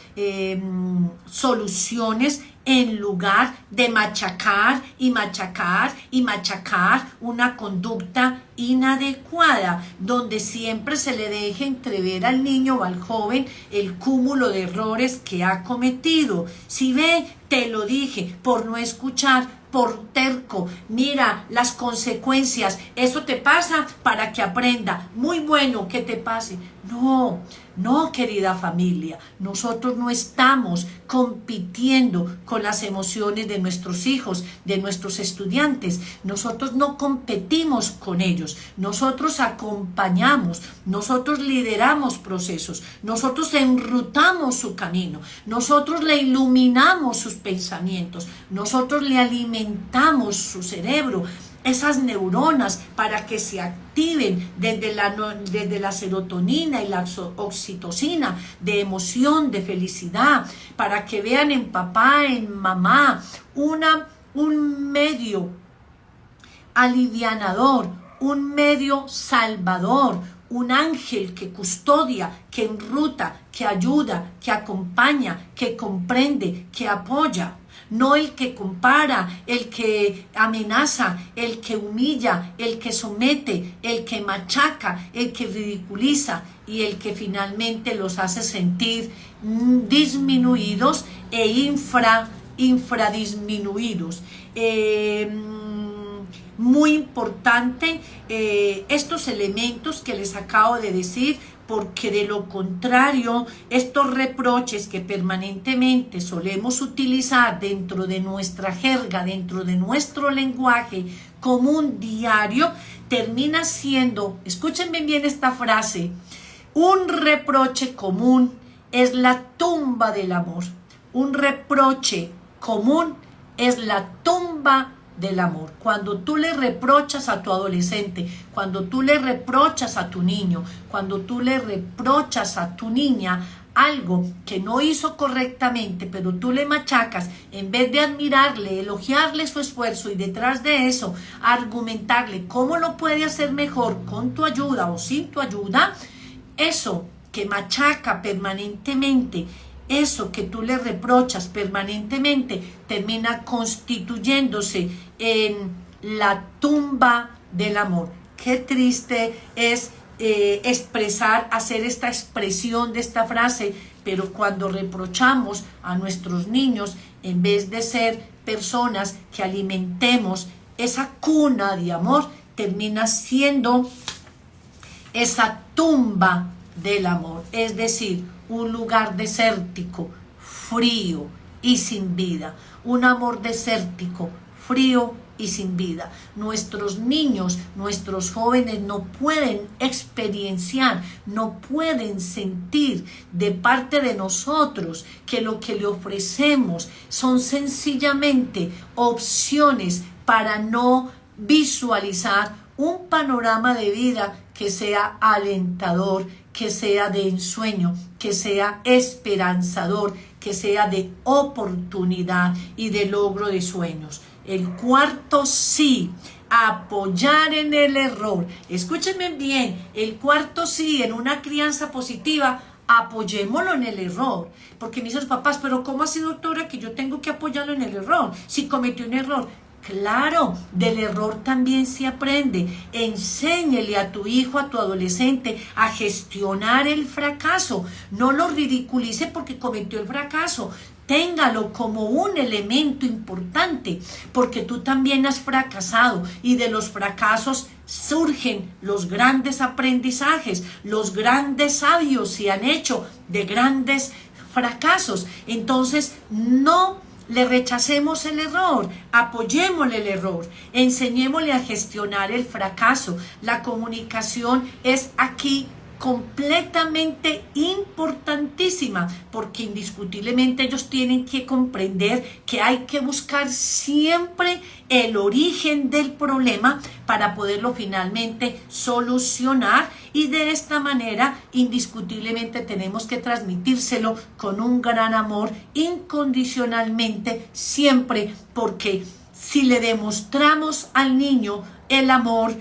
soluciones en lugar de machacar y machacar y machacar una conducta inadecuada, donde siempre se le deje entrever al niño o al joven el cúmulo de errores que ha cometido. Si ve, te lo dije, por no escuchar, por terco, mira las consecuencias, eso te pasa para que aprenda, muy bueno que te pase. No, no, querida familia, nosotros no estamos compitiendo con las emociones de nuestros hijos, de nuestros estudiantes. Nosotros no competimos con ellos, nosotros acompañamos, nosotros lideramos procesos, nosotros enrutamos su camino, nosotros le iluminamos sus pensamientos, nosotros le alimentamos su cerebro, esas neuronas, para que se activen desde la serotonina y la oxitocina, de emoción, de felicidad, para que vean en papá, en mamá, un medio alivianador, un medio salvador, un ángel que custodia, que enruta, que ayuda, que acompaña, que comprende, que apoya. No el que compara, el que amenaza, el que humilla, el que somete, el que machaca, el que ridiculiza y el que finalmente los hace sentir disminuidos e infradisminuidos. Muy importante estos elementos que les acabo de decir, porque de lo contrario, estos reproches que permanentemente solemos utilizar dentro de nuestra jerga, dentro de nuestro lenguaje común diario, termina siendo, escúchenme bien esta frase, un reproche común es la tumba del amor. Un reproche común es la tumba del amor. Cuando tú le reprochas a tu adolescente, cuando tú le reprochas a tu niño, cuando tú le reprochas a tu niña algo que no hizo correctamente, pero tú le machacas, en vez de admirarle, elogiarle su esfuerzo y detrás de eso argumentarle cómo lo puede hacer mejor con tu ayuda o sin tu ayuda, eso que machaca permanentemente, eso que tú le reprochas permanentemente, termina constituyéndose en la tumba del amor. Qué triste es hacer esta expresión de esta frase, pero cuando reprochamos a nuestros niños, en vez de ser personas que alimentemos esa cuna de amor, termina siendo esa tumba del amor, es decir, un lugar desértico, frío y sin vida, un amor desértico, frío y sin vida. Nuestros niños, nuestros jóvenes no pueden experienciar, no pueden sentir de parte de nosotros que lo que le ofrecemos son sencillamente opciones para no visualizar un panorama de vida que sea alentador, que sea de ensueño, que sea esperanzador, que sea de oportunidad y de logro de sueños. El cuarto sí, apoyar en el error. Escúchenme bien, el cuarto sí en una crianza positiva, apoyémoslo en el error. Porque me dicen los papás, pero ¿cómo así, doctora, que yo tengo que apoyarlo en el error? Si cometió un error. Claro, del error también se aprende. Enséñele a tu hijo, a tu adolescente, a gestionar el fracaso. No lo ridiculice porque cometió el fracaso. Téngalo como un elemento importante, porque tú también has fracasado y de los fracasos surgen los grandes aprendizajes. Los grandes sabios se han hecho de grandes fracasos. Entonces, no le rechacemos el error, apoyémosle el error, enseñémosle a gestionar el fracaso. La comunicación es aquí completamente importantísima, porque indiscutiblemente ellos tienen que comprender que hay que buscar siempre el origen del problema para poderlo finalmente solucionar, y de esta manera indiscutiblemente tenemos que transmitírselo con un gran amor incondicionalmente siempre, porque si le demostramos al niño el amor,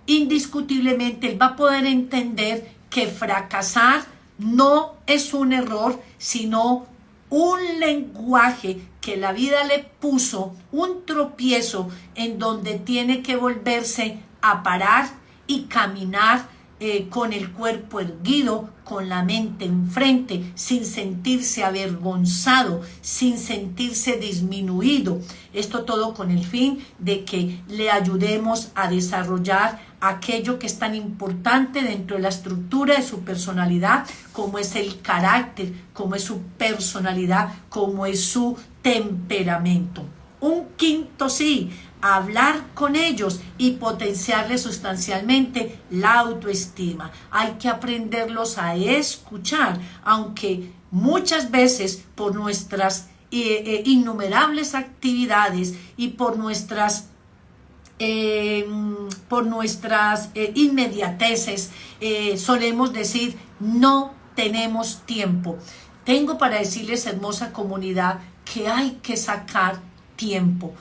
indiscutiblemente él va a poder entender que fracasar no es un error, sino un lenguaje que la vida le puso, un tropiezo en donde tiene que volverse a parar y caminar con el cuerpo erguido, con la mente enfrente, sin sentirse avergonzado, sin sentirse disminuido. Esto todo con el fin de que le ayudemos a desarrollar aquello que es tan importante dentro de la estructura de su personalidad, como es el carácter, como es su personalidad, como es su temperamento. Un quinto sí, hablar con ellos y potenciarles sustancialmente la autoestima. Hay que aprenderlos a escuchar, aunque muchas veces por nuestras innumerables actividades y por nuestras inmediateces, solemos decir no tenemos tiempo. Tengo para decirles, hermosa comunidad, que hay que sacar tiempo,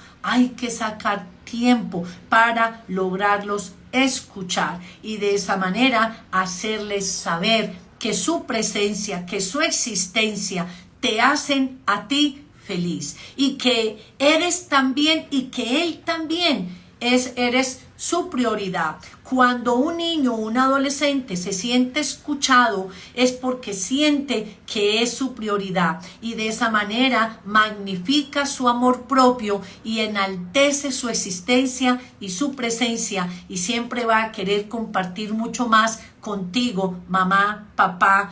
para lograrlos escuchar y de esa manera hacerles saber que su presencia, que su existencia te hacen a ti feliz, y que eres también, y que él también eres su prioridad. Cuando un niño o un adolescente se siente escuchado, es porque siente que es su prioridad, y de esa manera magnifica su amor propio y enaltece su existencia y su presencia, y siempre va a querer compartir mucho más contigo, mamá, papá,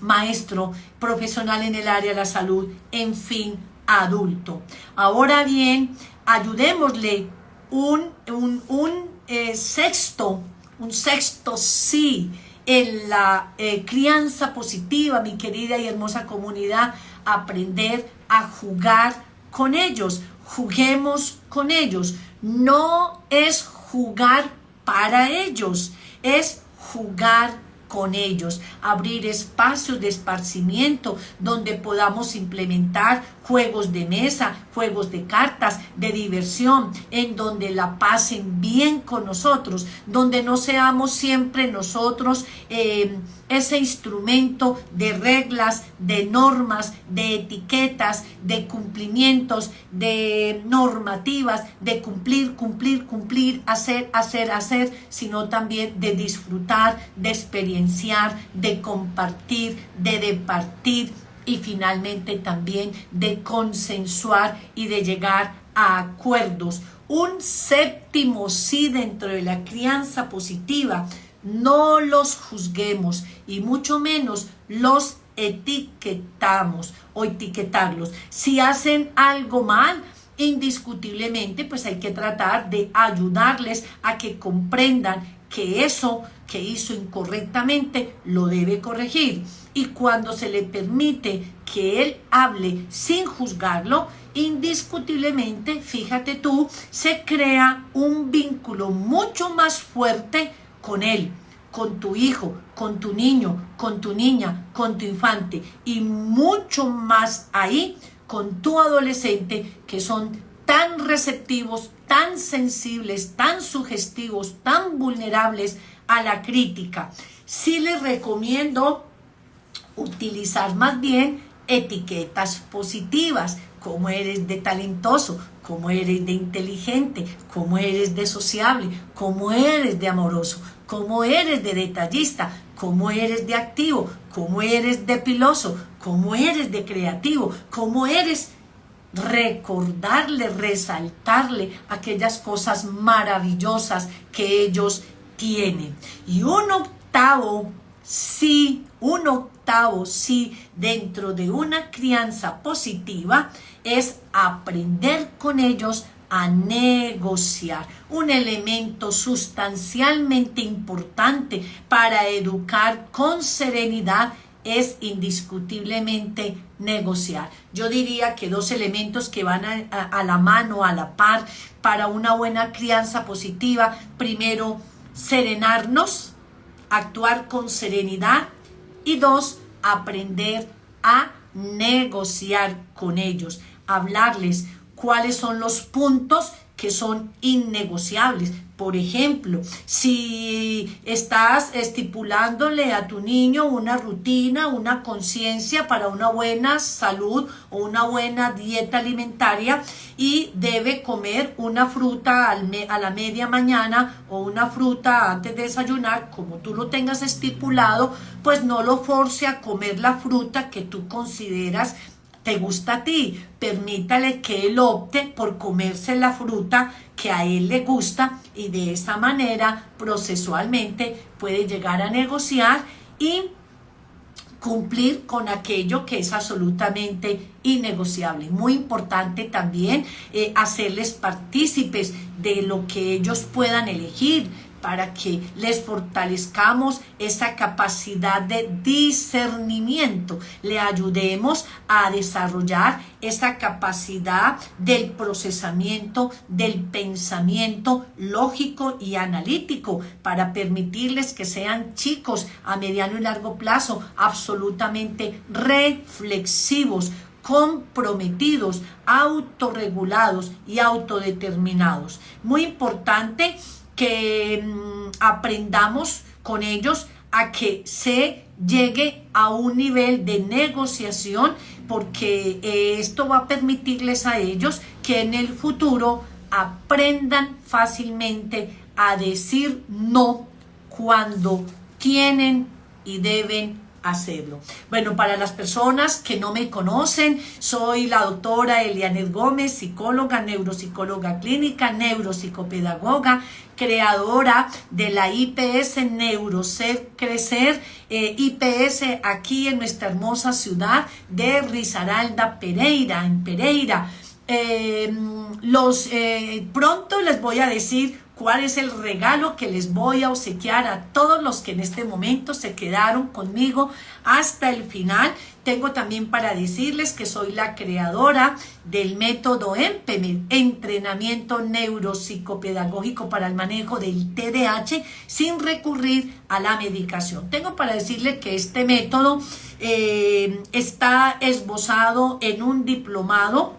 maestro, profesional en el área de la salud, en fin, adulto. Ahora bien, ayudémosle un sexto sí en la crianza positiva, mi querida y hermosa comunidad: aprender a jugar con ellos. Juguemos con ellos. No es jugar para ellos, es jugar con ellos, abrir espacios de esparcimiento donde podamos implementar juegos de mesa, juegos de cartas, de diversión, en donde la pasen bien con nosotros, donde no seamos siempre nosotros ese instrumento de reglas, de normas, de etiquetas, de cumplimientos, de normativas, de cumplir, hacer, sino también de disfrutar, de experienciar, de compartir, de departir, y finalmente también de consensuar y de llegar a acuerdos. Un séptimo sí dentro de la crianza positiva: no los juzguemos y mucho menos los etiquetarlos. Si hacen algo mal, indiscutiblemente pues hay que tratar de ayudarles a que comprendan que eso que hizo incorrectamente lo debe corregir. y cuando se le permite que él hable sin juzgarlo, indiscutiblemente, fíjate tú, se crea un vínculo mucho más fuerte con él, con tu hijo, con tu niño, con tu niña, con tu infante y mucho más ahí con tu adolescente, que son tan receptivos, tan sensibles, tan sugestivos, tan vulnerables a la crítica. Sí les recomiendo utilizar más bien etiquetas positivas, como eres de talentoso, como eres de inteligente, como eres de sociable, como eres de amoroso, como eres de detallista, como eres de activo, como eres de piloso, como eres de creativo, como eres. Recordarle, resaltarle aquellas cosas maravillosas que ellos tienen. Y un octavo sí, dentro de una crianza positiva es aprender con ellos a negociar, un elemento sustancialmente importante para educar con serenidad es indiscutiblemente negociar. Yo diría que dos elementos que van a la mano, a la par, para una buena crianza positiva. Primero, serenarnos, actuar con serenidad, y dos, aprender a negociar con ellos, hablarles cuáles son los puntos que son innegociables. Por ejemplo, si estás estipulándole a tu niño una rutina, una conciencia para una buena salud o una buena dieta alimentaria, y debe comer una fruta a la media mañana o una fruta antes de desayunar, como tú lo tengas estipulado, pues no lo force a comer la fruta que tú consideras te gusta a ti. Permítale que él opte por comerse la fruta que a él le gusta, y de esa manera procesualmente puede llegar a negociar y cumplir con aquello que es absolutamente innegociable. Muy importante también hacerles partícipes de lo que ellos puedan elegir, para que les fortalezcamos esa capacidad de discernimiento, le ayudemos a desarrollar esa capacidad del procesamiento, del pensamiento lógico y analítico, para permitirles que sean chicos a mediano y largo plazo absolutamente reflexivos, comprometidos, autorregulados y autodeterminados. Muy importante que aprendamos con ellos a que se llegue a un nivel de negociación, porque esto va a permitirles a ellos que en el futuro aprendan fácilmente a decir no cuando tienen y deben hacerlo. Bueno, para las personas que no me conocen, soy la doctora Elianet Gómez, psicóloga, neuropsicóloga clínica, neuropsicopedagoga, creadora de la IPS Neurocer Crecer, IPS aquí en nuestra hermosa ciudad de Risaralda, Pereira, en Pereira. Pronto les voy a decir cuál es el regalo que les voy a obsequiar a todos los que en este momento se quedaron conmigo hasta el final. Tengo también para decirles que soy la creadora del método EMPEMED, entrenamiento neuropsicopedagógico para el manejo del TDAH sin recurrir a la medicación. Tengo para decirles que este método está esbozado en un diplomado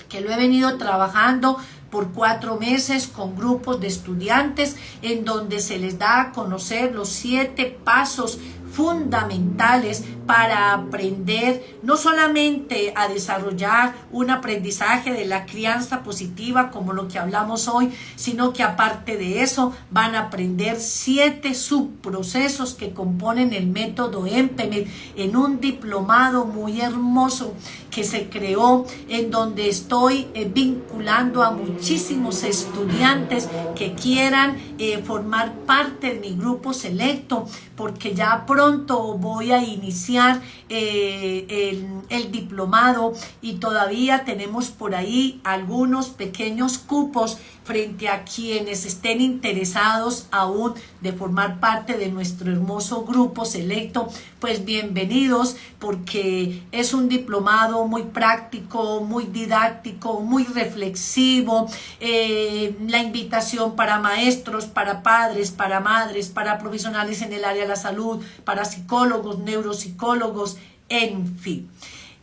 que lo he venido trabajando por 4 meses con grupos de estudiantes, en donde se les da a conocer los 7 pasos fundamentales para aprender no solamente a desarrollar un aprendizaje de la crianza positiva como lo que hablamos hoy, sino que aparte de eso van a aprender 7 subprocesos que componen el método EMPEMED, en un diplomado muy hermoso que se creó, en donde estoy vinculando a muchísimos estudiantes que quieran formar parte de mi grupo selecto, porque ya pronto voy a iniciar iniciar el diplomado y todavía tenemos por ahí algunos pequeños cupos frente a quienes estén interesados aún de formar parte de nuestro hermoso grupo selecto, pues bienvenidos, porque es un diplomado muy práctico, muy didáctico, muy reflexivo. La invitación para maestros, para padres, para madres, para profesionales en el área de la salud, para psicólogos, neuropsicólogos, en fin.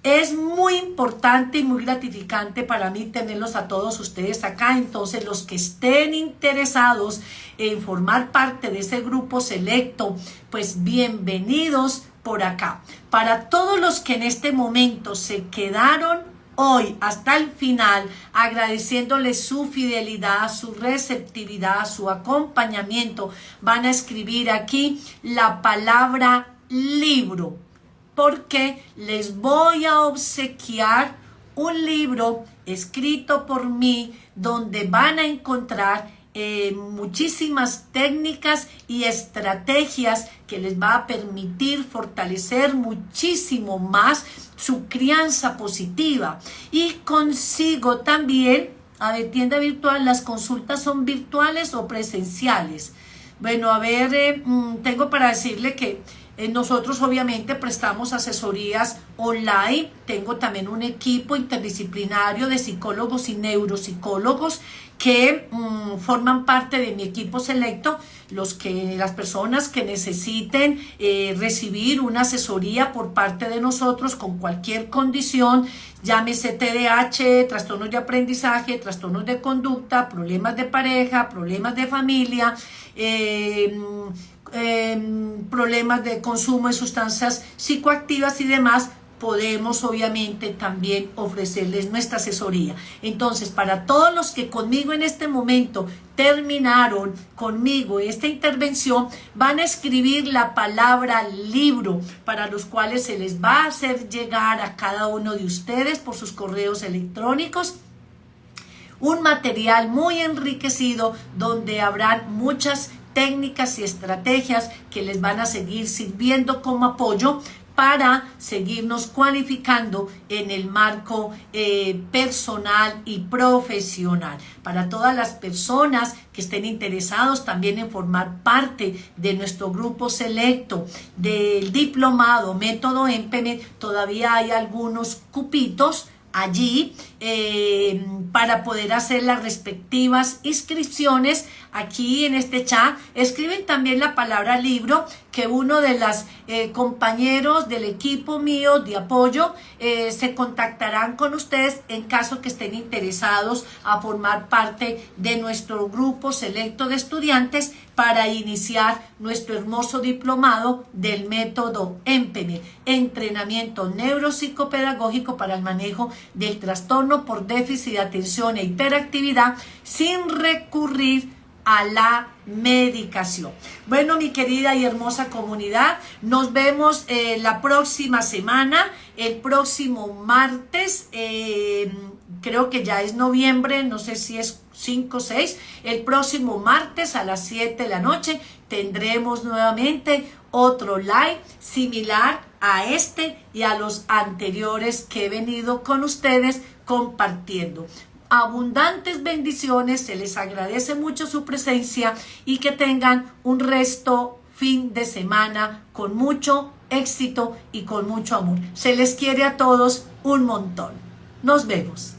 Es muy importante y muy gratificante para mí tenerlos a todos ustedes acá. Entonces, los que estén interesados en formar parte de ese grupo selecto, pues bienvenidos por acá. Para todos los que en este momento se quedaron hoy hasta el final, agradeciéndoles su fidelidad, su receptividad, su acompañamiento, van a escribir aquí la palabra libro, porque les voy a obsequiar un libro escrito por mí donde van a encontrar muchísimas técnicas y estrategias que les va a permitir fortalecer muchísimo más su crianza positiva. Y consigo también, a ver, tienda virtual, ¿las consultas son virtuales o presenciales? Bueno, a ver, tengo para decirle que nosotros obviamente prestamos asesorías online. Tengo también un equipo interdisciplinario de psicólogos y neuropsicólogos que forman parte de mi equipo selecto. Las personas que necesiten recibir una asesoría por parte de nosotros con cualquier condición, llámese TDAH, trastornos de aprendizaje, trastornos de conducta, problemas de pareja, problemas de familia, problemas de consumo de sustancias psicoactivas y demás, podemos obviamente también ofrecerles nuestra asesoría. Entonces, para todos los que conmigo en este momento terminaron conmigo esta intervención, van a escribir la palabra libro, para los cuales se les va a hacer llegar a cada uno de ustedes por sus correos electrónicos un material muy enriquecido donde habrán muchas técnicas y estrategias que les van a seguir sirviendo como apoyo para seguirnos cualificando en el marco personal y profesional. Para todas las personas que estén interesados también en formar parte de nuestro grupo selecto del diplomado Método EMPEME, todavía hay algunos cupitos allí para poder hacer las respectivas inscripciones. Aquí en este chat escriben también la palabra libro, que uno de los compañeros del equipo mío de apoyo se contactarán con ustedes en caso que estén interesados a formar parte de nuestro grupo selecto de estudiantes para iniciar nuestro hermoso diplomado del método EMPEME, entrenamiento neuropsicopedagógico para el manejo del trastorno por déficit de atención e hiperactividad sin recurrir a la medicación. Bueno, mi querida y hermosa comunidad, nos vemos la próxima semana, el próximo martes, creo que ya es noviembre, no sé si es 5 o 6, el próximo martes a las 7 de la noche tendremos nuevamente otro live similar a este y a los anteriores que he venido con ustedes compartiendo. Abundantes bendiciones, se les agradece mucho su presencia y que tengan un fin de semana con mucho éxito y con mucho amor. Se les quiere a todos un montón. Nos vemos.